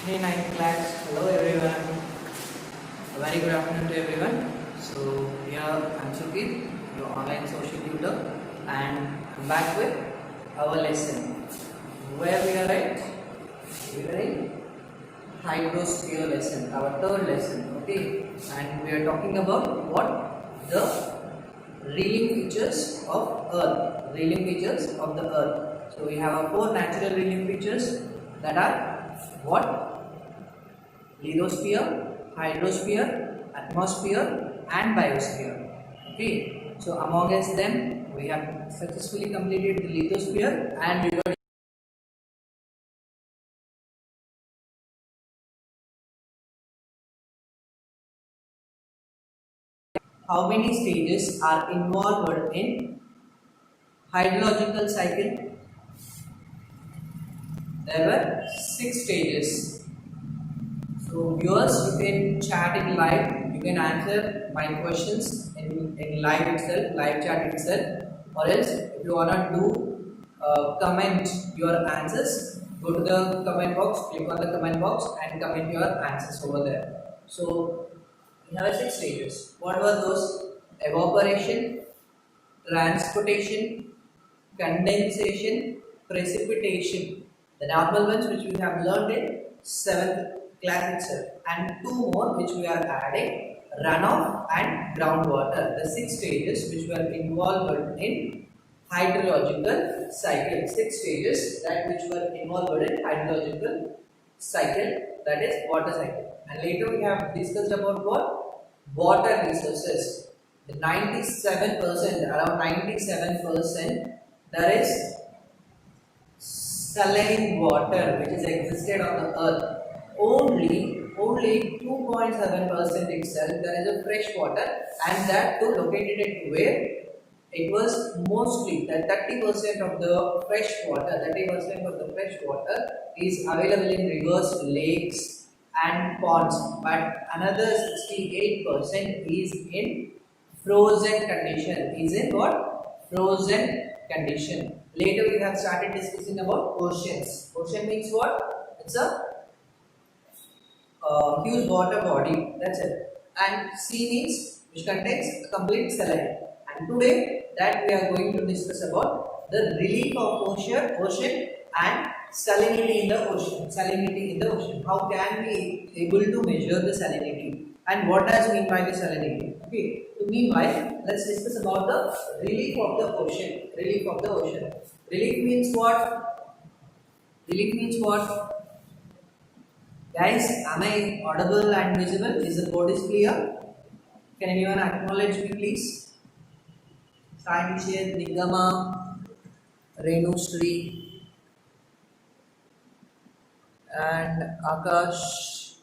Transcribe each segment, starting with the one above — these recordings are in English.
Hey ninth class, hello everyone. A very good afternoon to everyone. So here I'm Sukit, your online social tutor, and I'm back with our lesson. Where we are at? We are in hydrosphere lesson, our third lesson. Okay, and we are talking about what the reeling features of Earth. Reeling features of the Earth. So we have four natural reeling features that are what? Lithosphere, hydrosphere, atmosphere and biosphere. Okay, so amongst them we have successfully completed the lithosphere and we got how many stages are involved in hydrological cycle. There were 6 stages. So viewers, you can chat in live. You can answer my questions in live itself, live chat itself. Or else, if you wanna do comment your answers, go to the comment box, click on the comment box, and comment your answers over there. So we have 6 stages. What were those? Evaporation, transportation, condensation, precipitation. The normal ones which we have learned in 7th class itself, and 2 more which we are adding: runoff and groundwater. The 6 stages which were involved in hydrological cycle. 6 stages that which were involved in hydrological cycle, that is water cycle. And later we have discussed about what? Water resources. The 97%, around 97%, there is saline water which is existed on the earth. Only 2.7% itself there is a fresh water, and that too located at where? It was mostly that 30% of the fresh water, 30% of the fresh water is available in rivers, lakes and ponds, but another 68% is in frozen condition. Is in what? Frozen condition. Later we have started discussing about oceans. Ocean means what? It's a huge water body. That's it. And sea means which contains a complete saline. And today that we are going to discuss about the relief of ocean and salinity in the ocean. Salinity in the ocean. How can we able to measure the salinity? And what does mean by the salinity? Okay. So meanwhile, let's discuss about the relief of the ocean. Relief of the ocean. Relief means what? Relief means what? Guys, am I audible and visible? Is the board is clear? Can anyone acknowledge me, please? Sai Nishad, Nigama, Renu Sri, and Akash.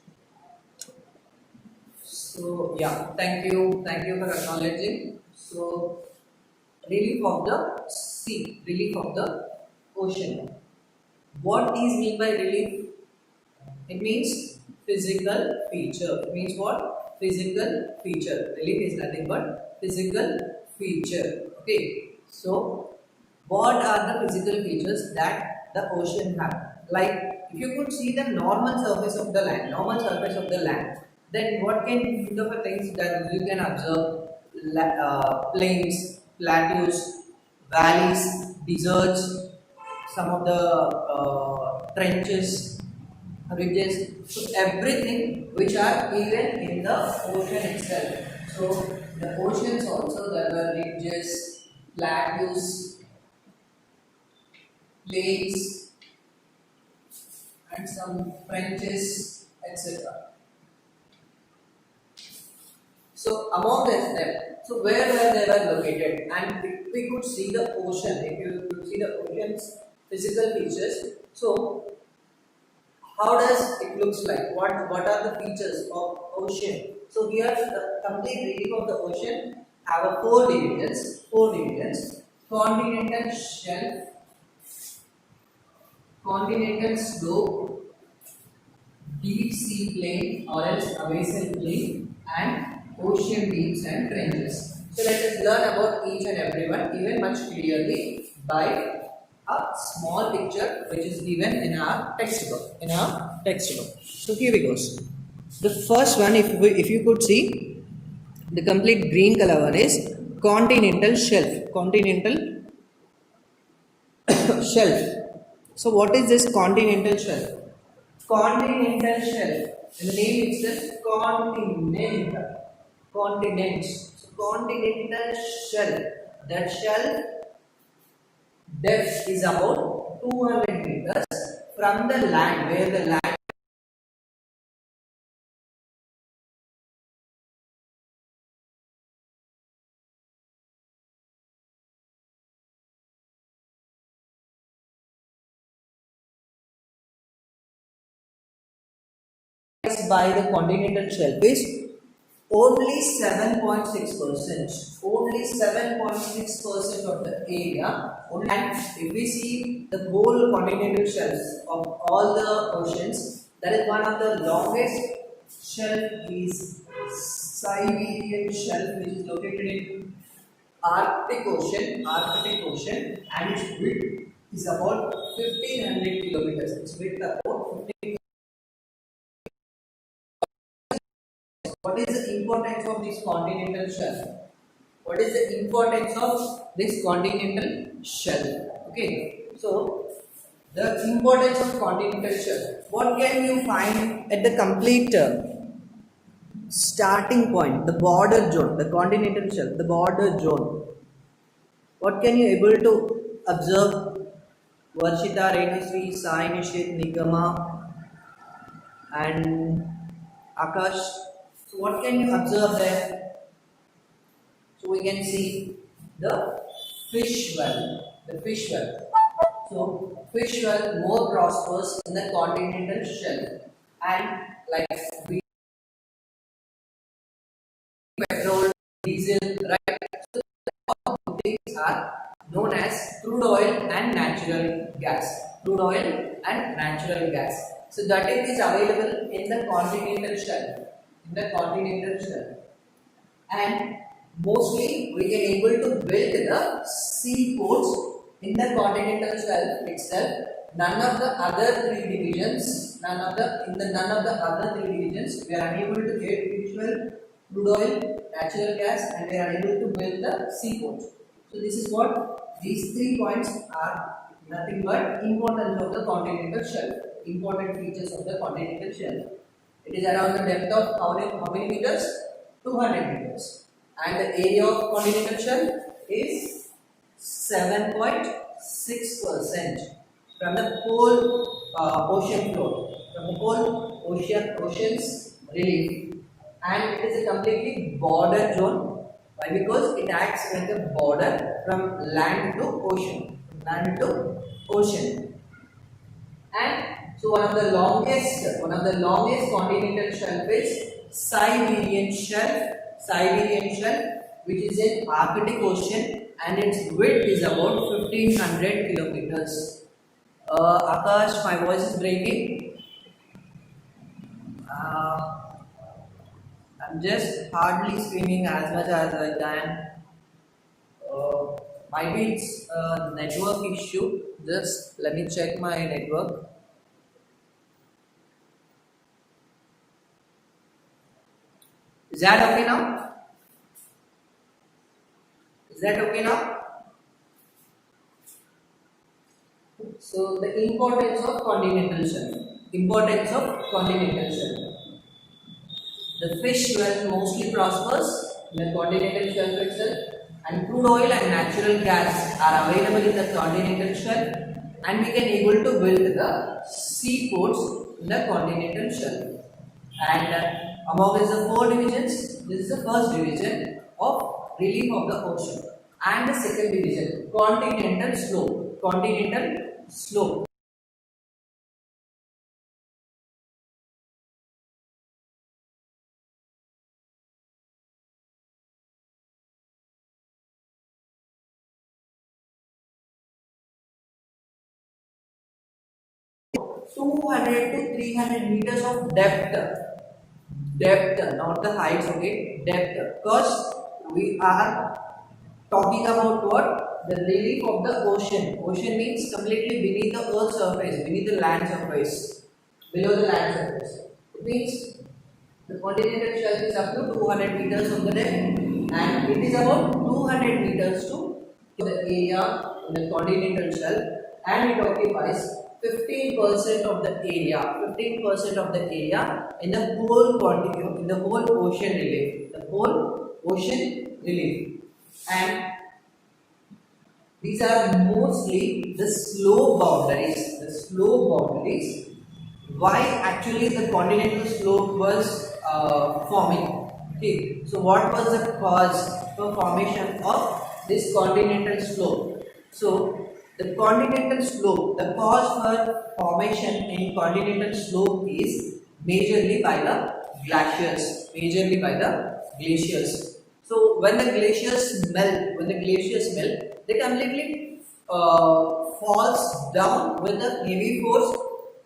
So yeah, thank you for acknowledging. So relief of the sea, relief of the ocean. What is mean by relief? It means physical feature. It means what? Physical feature. Relief is nothing but physical feature. Okay. So what are the physical features that the ocean have? Like if you could see the normal surface of the land, then what can you think of the things that you can observe? Plains, plateaus, valleys, deserts, some of the trenches, ridges, so everything which are even in the ocean itself. So the oceans also, there are ridges, plateaus, lakes, and some trenches, etc. So among them, so where were they were located, and we could see the ocean. If you could see the ocean's physical features, so how does it looks like? What are the features of ocean? So here the complete relief of the ocean have a four divisions. Continental shelf, continental slope, deep sea plain or else abyssal plain, and ocean deeps and trenches. So let us learn about each and every one even much clearly by a small picture which is given in our textbook. textbook. So here we go. The first one, if you could see, the complete green color one is continental shelf. Continental shelf. So what is this continental shelf? Continental shelf. In the name itself, continent. Continents. So continental shelf. That shelf depth is about 200 meters from the land, where the land is by the continental shelf is only 7.6%. Only 7.6% of the area. And if we see the whole continental shelves of all the oceans, that is one of the longest shelf is Siberian shelf, which is located in Arctic Ocean, and its width is about 1500 kilometers. Its width about 15. What is the importance of this continental shelf? What is the importance of this continental shelf? Okay, so the importance of continental shelf. What can you find at the complete starting point, the border zone, the continental shelf, the border zone? What can you able to observe? Varshita, Renusri, Sai, Nishit, Nigama, and Akash. So what can you observe there? So we can see the fish well. The fish well. So fish well more prosperous in the continental shelf, and like petrol, diesel, right? So all things are known as crude oil and natural gas. Crude oil and natural gas. So that it is available in the continental shelf. In the continental shelf, and mostly we can able to build the seaports in the continental shelf itself. None of the other three divisions, none of the other three divisions, we are unable to get visual crude oil, natural gas, and we are able to build the seaports. So this is what these 3 points are nothing but importance of the continental shelf, important features of the continental shelf. It is around the depth of how many meters? 200 meters. And the area of continental shelf is 7.6% from the whole ocean floor, from the whole ocean's relief. And it is a completely border zone. Why? Because it acts like a border from land to ocean. Land to ocean. And so one of the longest continental shelf is Siberian shelf, which is in Arctic Ocean, and its width is about 1500 kilometers. Akash, my voice is breaking. I'm just hardly screaming as much as I can. Might be it's a network issue. Just let me check my network. Is that okay now? Is that okay now? So the importance of continental shelf. Importance of continental shelf. The fish well mostly prospers in the continental shelf itself, and crude oil and natural gas are available in the continental shelf, and we can able to build the seaports in the continental shelf. And among the 4 divisions, this is the first division of relief of the ocean, and the second division, continental slope. Continental slope. $200 to 300 meters of depth, not the heights, okay, depth, because we are talking about what? The relief of the ocean. Ocean means completely beneath the earth's surface, beneath the land surface, below the land surface. It means the continental shelf is up to 200 meters from the depth, and it is about 200 meters to the area in the continental shelf, and it occupies 15% of the area, 15% of the area in the whole continent, in the whole ocean relief, the whole ocean relief. And these are mostly the slope boundaries. The slope boundaries. Why actually the continental slope was forming? Okay. So what was the cause for formation of this continental slope? So the continental slope, the cause for formation in continental slope is majorly by the glaciers. Majorly by the glaciers. So when the glaciers melt, they completely falls down with a heavy force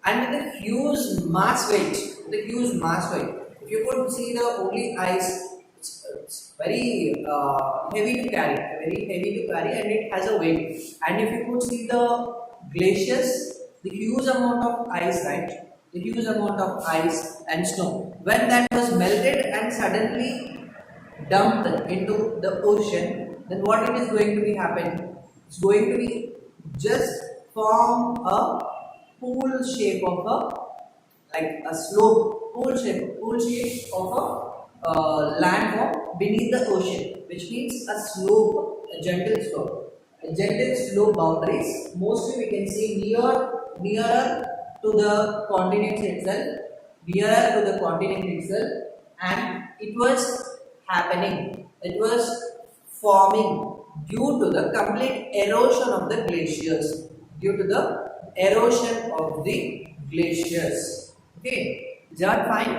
and with a huge mass weight. If you could see the only ice, it's very heavy to carry, and it has a weight. And if you could see the glaciers, the huge amount of ice, right? The huge amount of ice and snow. When that was melted and suddenly dumped into the ocean, then what it is going to be happen? It's going to be just form a pool shape of a slope, pool shape of a landform beneath the ocean, which means a slope, a gentle slope boundaries. Mostly we can see nearer to the continent itself, and it was happening. It was forming due to the complete erosion of the glaciers. Okay, is that fine?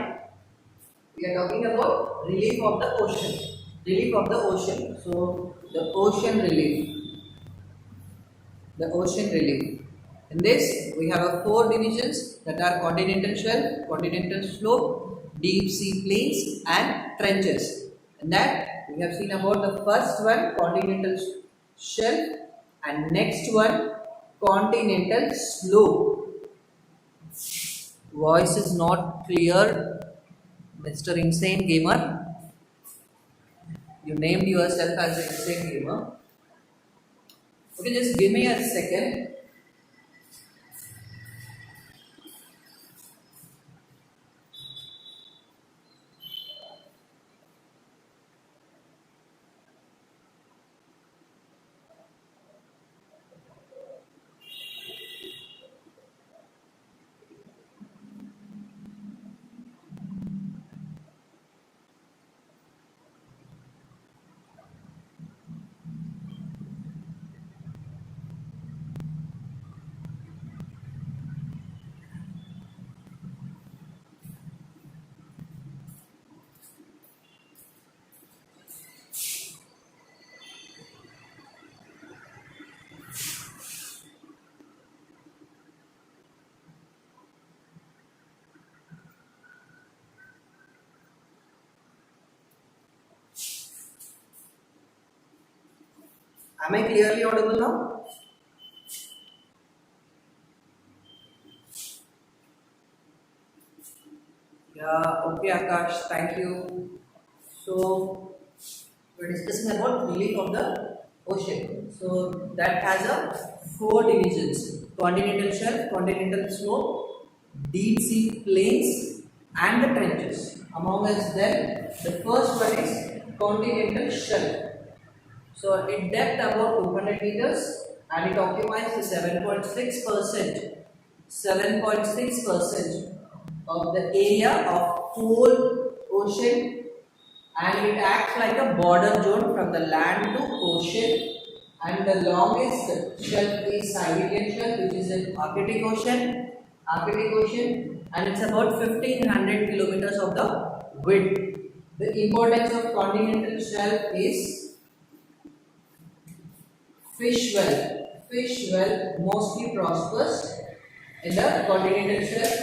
We are talking about relief of the ocean. So the ocean relief. In this, we have four divisions that are continental shelf, continental slope, deep sea plains, and trenches. And that we have seen about the first one, continental shelf, and next one, continental slope. Voice is not clear, Mr. Insane Gamer. You named yourself as an Insane Gamer. Okay, just give me a second. Am I clearly audible now? Yeah, okay, Akash, thank you. So, we're discussing about relief of the ocean. So, that has a four divisions: continental shelf, continental slope, deep sea plains, and the trenches. Among us, then, the first one is continental shelf. So it depth about 200 meters, and it occupies the 7.6% of the area of whole ocean, and it acts like a border zone from the land to ocean. And the longest shelf is Siberian shelf, which is in Arctic Ocean, and it's about 1500 kilometers of the width. The importance of continental shelf is fish well mostly prospers in the continental shelf,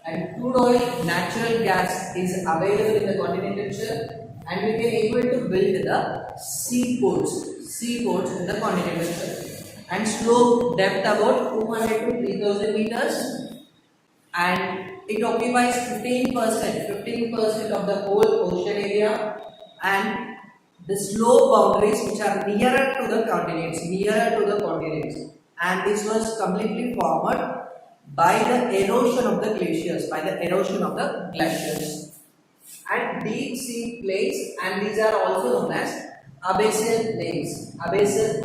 and crude oil, natural gas is available in the continental shelf, and we can able to build the seaports in the continental shelf. And slope depth about 200 to 3000 meters, and it occupies 15% of the whole ocean area, and the slope boundaries which are nearer to the continents, and this was completely formed by the erosion of the glaciers, and deep sea plains, and these are also known as abyssal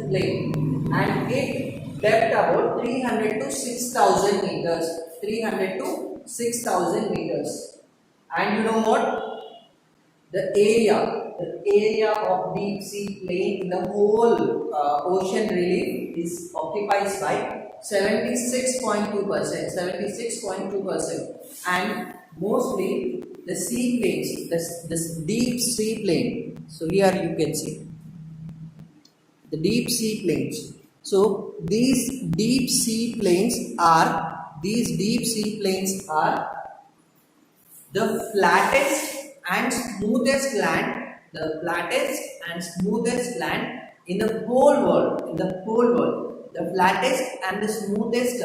plain, and it depth about 300 to 6,000 meters, 300 to 6,000 meters. And you know what? The area of deep sea plain in the whole ocean relief is occupies by 76.2%, and mostly the sea plains, this deep sea plain. So here you can see the deep sea plains. So these deep sea plains are the flattest and smoothest land in the whole world. The flattest and the smoothest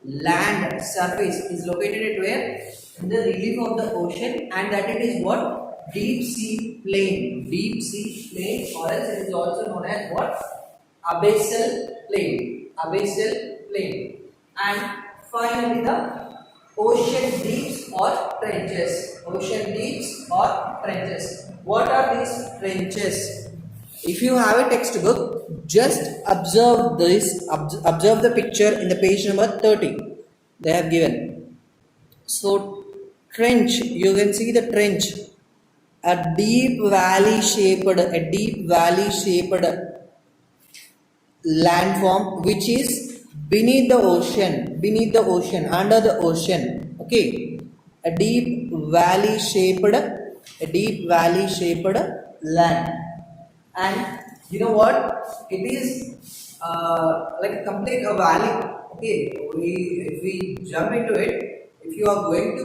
land surface is located at where? In the relief of the ocean, and that it is what? Deep sea plain, or else it is also known as what? Abyssal plain. And finally the ocean deeps or trenches. What are these trenches? If you have a textbook, just observe observe the picture in the page number 30. They have given. So trench, you can see the trench, a deep valley shaped landform which is beneath the ocean, under the ocean. Okay, a deep valley shaped land. And you know what? It is like a complete a valley. Okay, if we jump into it, if you are going to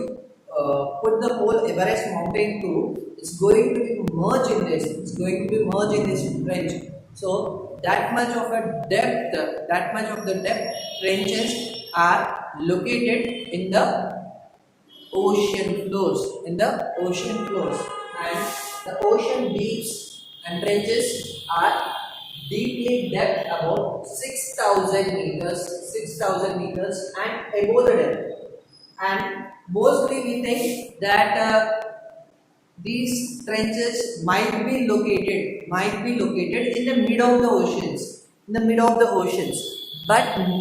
put the whole Everest mountain through, it's going to be merged in this. Trench. So that much of the depth trenches are located in the ocean floors, and the ocean deeps and trenches are deeply depth about 6,000 meters and above the depth. And mostly we think that these trenches might be located in the middle of the oceans, but no,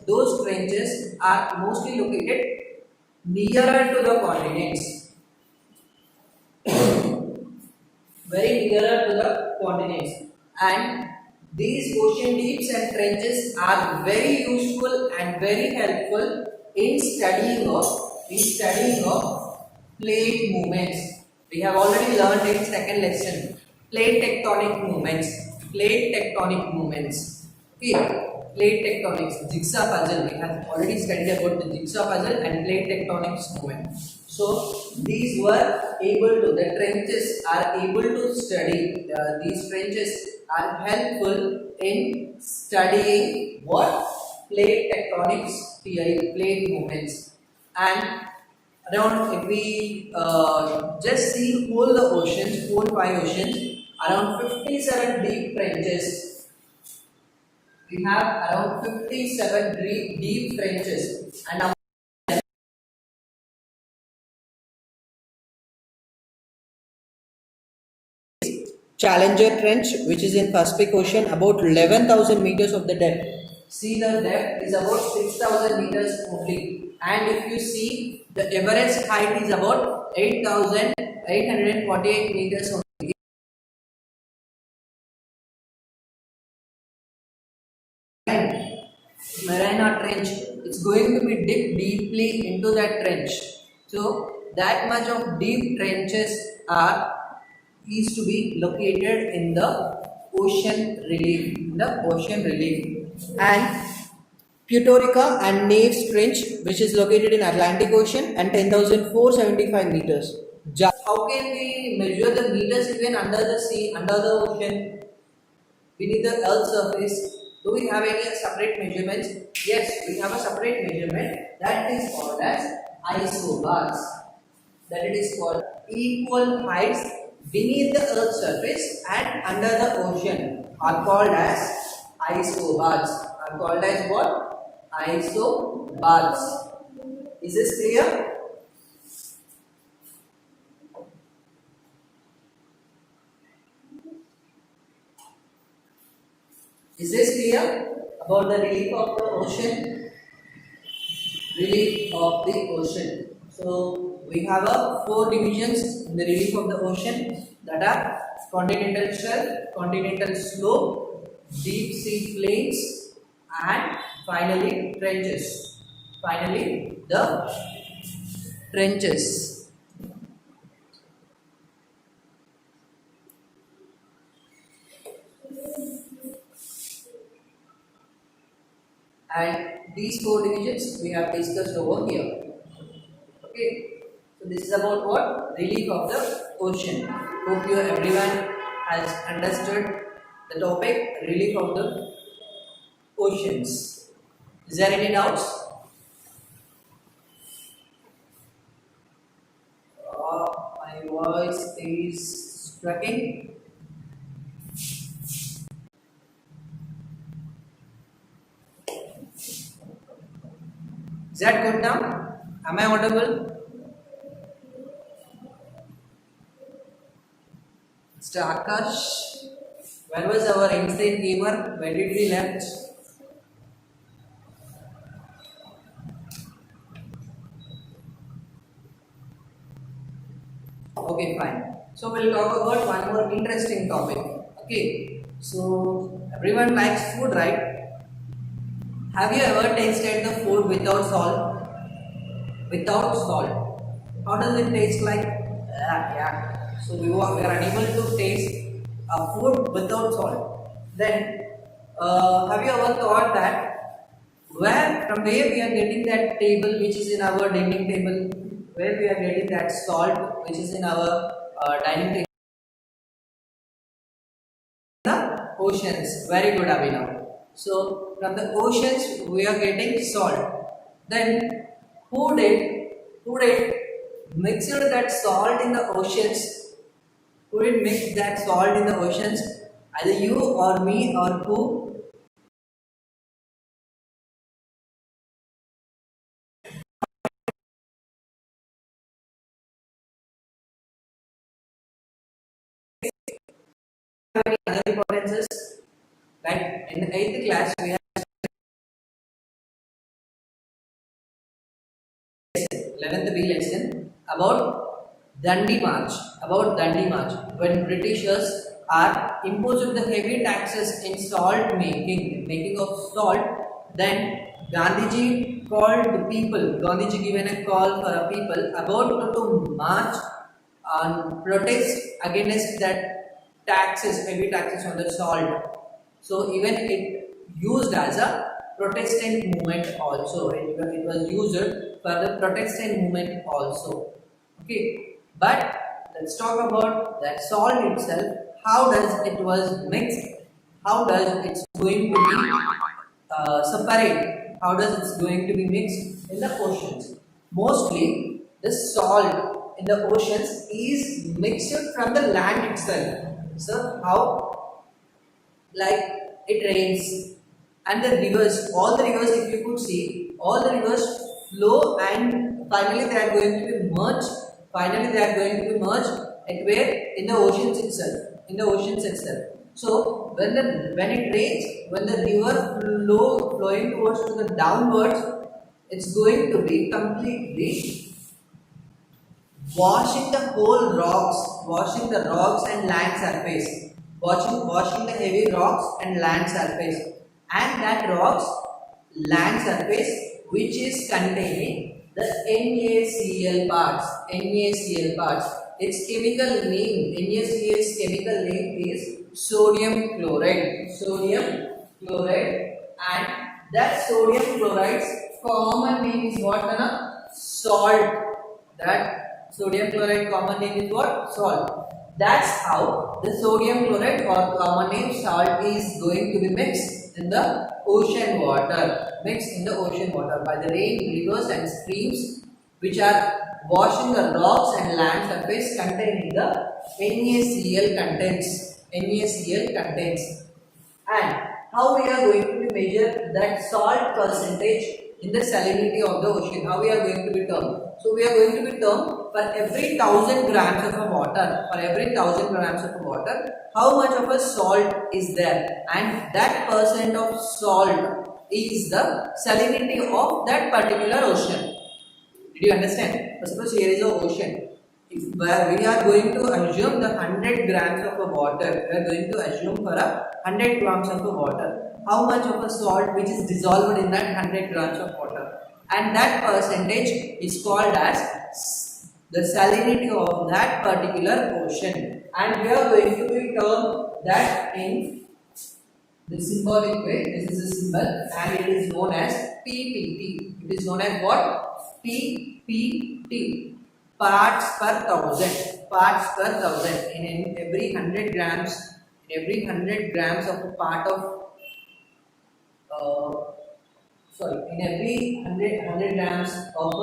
those trenches are mostly located nearer to the continents, very nearer to the continents. And these ocean deeps and trenches are very useful and very helpful in studying of plate movements. We have already learned in second lesson plate tectonic movements. Okay. Plate tectonics, jigsaw puzzle. We have already studied about the jigsaw puzzle and plate tectonics movement. So these the trenches are able to study. These trenches are helpful in studying what? Plate tectonics theory, plate movements. And around, if we just see whole 5 oceans, around 57 deep trenches. We have around 57 deep trenches, and Challenger Trench, which is in Pacific Ocean, about 11,000 meters of the depth. See, the depth is about 6,000 meters only, and if you see, the Everest height is about 8,848 meters only. Mariana Trench, it's going to be dipped deeply into that trench. So that much of deep trenches is to be located in the ocean relief. And Putorica and Naves Trench, which is located in Atlantic Ocean, and 10,475 meters. How can we measure the meters even under the sea, under the ocean, beneath the Earth's surface? Do we have any separate measurements? Yes, we have a separate measurement that is called as isobars. That it is called equal heights beneath the earth's surface and under the ocean are called as isobars. Are called as what? Isobars. Is this clear? Is this clear about the relief of the ocean? Relief of the ocean. So we have a 4 divisions in the relief of the ocean, that are continental shelf, continental slope, deep sea plains, and finally trenches. Finally the trenches. And these 4 divisions we have discussed over here. Okay, so this is about what? Relief of the ocean. Hope you everyone has understood the topic relief of the oceans. Is there any doubts? My voice is cracking. Is that good now? Am I audible? Mr. Akash, where was our insane gamer? Where did we left? Okay, fine. So we'll talk about one more interesting topic. Okay, so everyone likes food, right? Have you ever tasted the food without salt? Without salt, how does it taste like? Yeah. So we are unable to taste food without salt. Then, have you ever thought that from where we are getting that table which is in our dining table, where we are getting that salt which is in our dining table? The oceans. Very good, Abhinav. So from the oceans we are getting salt. Then who did mix that salt in the oceans? Who did mix that salt in the oceans? Either you or me or who? Any other importances? Like in the 8th class we have 11th B lesson about Dandi March. About Dandi March, when Britishers are imposing the heavy taxes in salt making of salt, then Gandhiji called the people. Gandhiji given a call for a people about to march and protest against that taxes, heavy taxes on the salt. So even it used as a Protestant movement also. It was used for the Protestant movement also. Okay, but let's talk about that salt itself. How does it was mixed? How does it's going to be separate? How does it's going to be mixed in the oceans? Mostly, the salt in the oceans is mixed from the land itself. So how? Like it rains and the rivers, all the rivers, if you could see, all the rivers flow and finally they are going to be merged. Finally, they are going to be merged at where? In the oceans itself. In the oceans itself. So when it rains, when the river flowing towards to the downwards, it's going to be completely washing the whole rocks, washing the rocks and land surface, washing the heavy rocks and land surface, and that rocks land surface which is containing the NaCl parts. NaCl parts. Its chemical name, NaCl's chemical name is sodium chloride. Sodium chloride, and that sodium chloride's common name is what? Salt. That sodium chloride common name is what? Salt. That's how the sodium chloride or common name salt is going to be mixed in the ocean water, mixed in the ocean water by the rain, rivers and streams which are washing the rocks and land surface containing the NaCl contents. NaCl contents. And how we are going to measure that salt percentage in the salinity of the ocean? How we are going to be termed? So we are going to be termed for every 1000 grams of a water, how much of a salt is there, and that percent of salt is the salinity of that particular ocean. Did you understand? Suppose here is an ocean. If we are going to assume the 100 grams of a water, we are going to assume for a 100 grams of a water, how much of a salt which is dissolved in that 100 grams of water, and that percentage is called as the salinity of that particular ocean, and we are going to be term that in the symbolic way. This is a symbol and it is known as PPT. It is known as what? PPT. Parts per thousand. Parts per thousand. In every 100 grams, of a part of in every 100 grams of a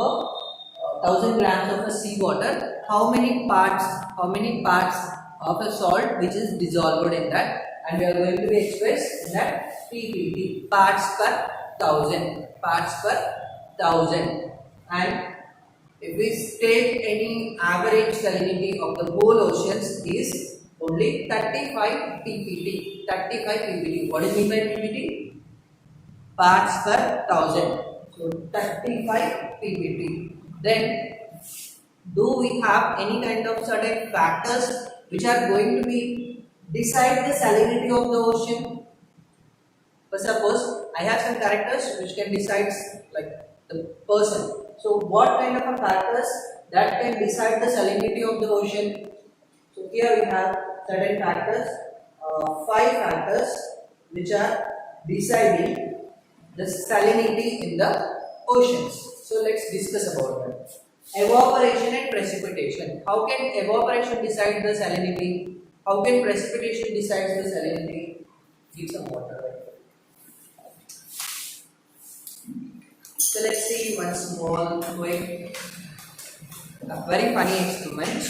1000 grams of a seawater, how many parts of a salt which is dissolved in that, and we are going to be expressed in that PPT, parts per thousand. And if we take any average salinity of the whole oceans is only 35 ppb. What is mean by ppb? Parts per thousand. So 35 ppb. Then do we have any kind of certain factors which are going to be decide the salinity of the ocean? For suppose I have some characters which can decide like the person. So what kind of a factors that can decide the salinity of the ocean? So here we have certain factors, 5 factors which are deciding the salinity in the oceans. So let's discuss about that. Evaporation and precipitation. How can evaporation decide the salinity? How can precipitation decide the salinity? Give some water. So let's see one small quick, very funny experiment.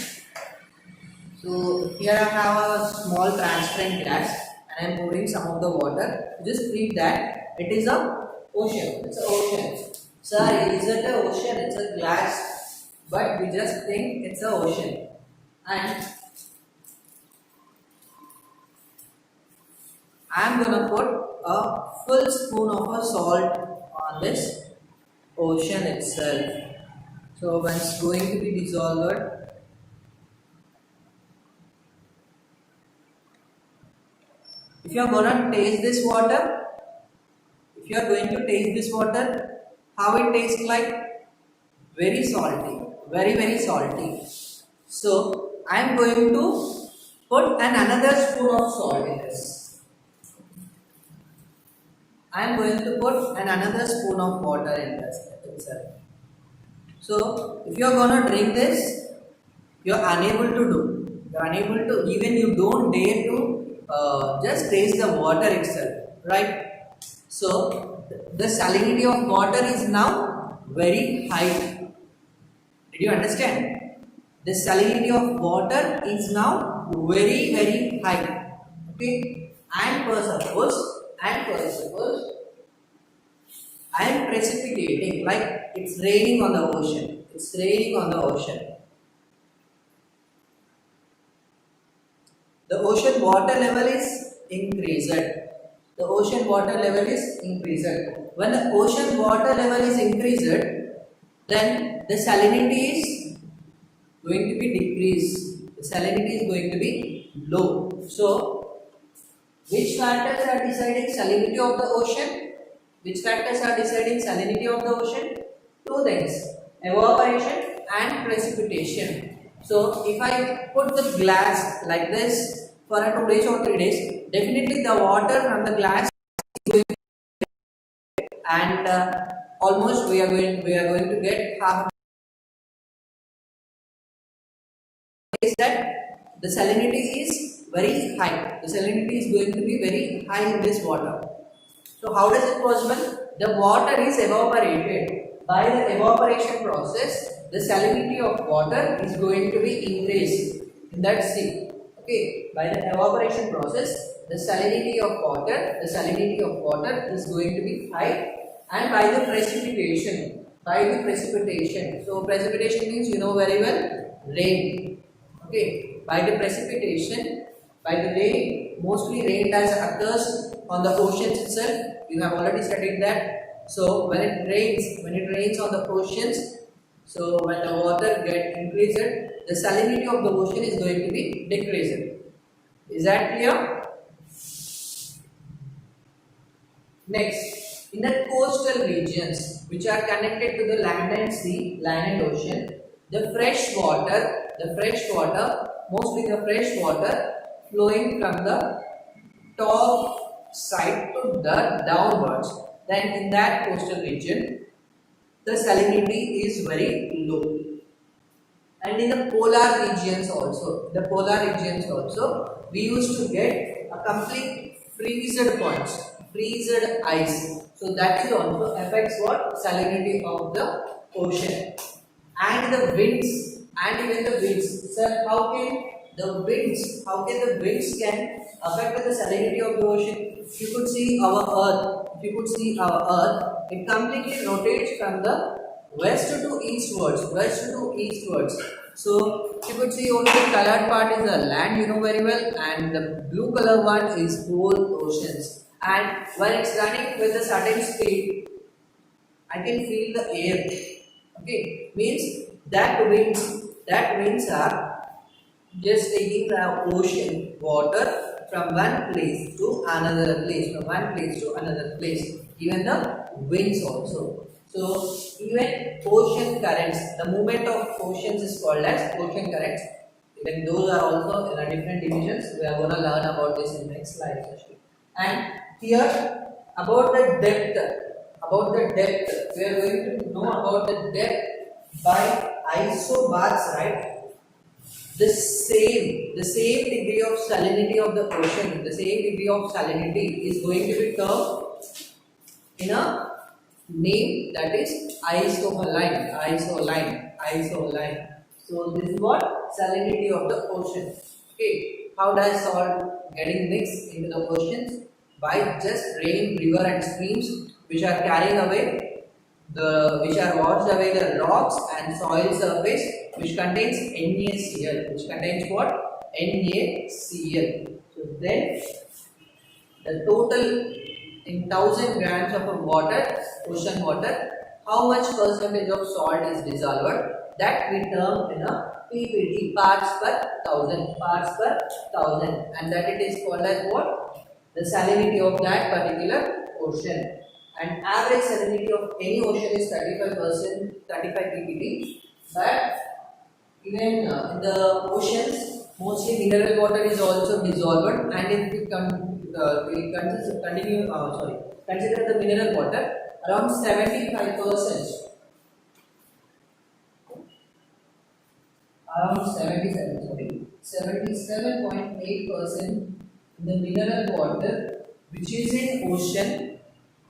So here I have a small transparent glass and I am pouring some of the water. Just read that it is a ocean. It's an ocean. Sorry, is it an ocean? It's a glass, but we just think it's an ocean. And I am gonna put a full spoon of a salt on this ocean itself. So when it's going to be dissolved, if you are going to taste this water, how it tastes like? Very salty, very salty. So I am going to put another spoon of salt in this. I am going to put another spoon of water in this itself. So if you are going to drink this, you are unable to do. You are unable to, even you don't dare to just taste the water itself, right? So the salinity of water is now very high. Did you understand? The salinity of water is now very high. Okay, and for suppose I am precipitating, like it's raining on the ocean. The ocean water level is increased. When the ocean water level is increased, then the salinity is going to be decreased. The salinity is going to be low. So which factors are deciding salinity of the ocean? Two things, evaporation and precipitation. So if I put the glass like this for 2 days or 3 days, definitely the water from the glass is going to, and almost we are going to get half. Is that the salinity is very high. The salinity is going to be very high in this water. So how does it possible? The water is evaporated. By the evaporation process, the salinity of water is going to be increased in that sea. Okay, by the evaporation process, the salinity of water is going to be high, and by the precipitation, so precipitation means you know very well, rain. Okay, by the precipitation, by the rain, mostly rain does occurs on the oceans itself. You have already studied that. So when it rains on the oceans, so when the water get increased, the salinity of the ocean is going to be decreased. Is that clear? Next, in the coastal regions which are connected to the land and sea, land and ocean, the fresh water, mostly the fresh water flowing from the top side to the downwards, then in that coastal region, the salinity is very low. And in the polar regions also, we used to get a complete freezed ice. So that is also affects what? Salinity of the ocean. And the winds, Sir, how can the winds can affect the salinity of the ocean? If you could see our Earth, it completely rotates from the west to eastwards. So you could see only the colored part is the land, you know very well, and the blue color one is whole oceans. And when it's running with a certain speed, I can feel the air. Okay, means that winds are just taking the ocean water from one place to another place, even the winds also. So even ocean currents, the movement of oceans is called as ocean currents. Even those are also in a different divisions. We are going to learn about this in next slide especially. And here about the depth, we are going to know about the depth by isobaths, right? The same degree of salinity of the ocean, the same degree of salinity is going to be termed in a name that is isoline. So this is what? Salinity of the ocean. Okay, how does salt getting mixed into the oceans? By just rain, river and streams which are carrying away which are washed away the rocks and soil surface which contains NaCl. Which contains what? NaCl. So then the total in 1000 grams of water, ocean water, how much percentage of salt is dissolved? That we term in a PPT, parts per thousand, and that it is called as what? The salinity of that particular ocean. And average salinity of any ocean is 35%, 35 ppb. But even in the oceans, mostly mineral water is also dissolved, and if we consider the mineral water, around 75%, around 77.8% the mineral water which is in ocean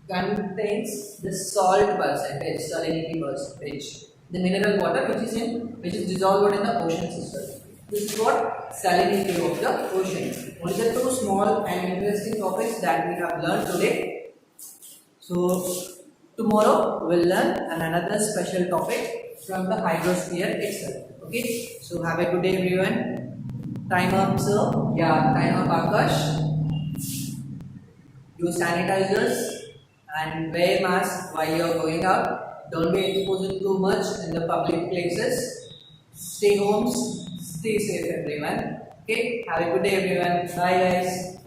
contains the salt percentage, salinity percentage. The mineral water which is dissolved in the ocean system. This is what? Salinity of the ocean. Only the two small and interesting topics that we have learned today. So tomorrow we'll learn another special topic from the hydrosphere itself. Okay. So have a good day, everyone. Time up, sir. Yeah, time up, Akash. Use sanitizers and wear mask while you are going out. Don't be exposed too much in the public places. Stay home. Stay safe, everyone. Okay. Have a good day, everyone. Bye, guys.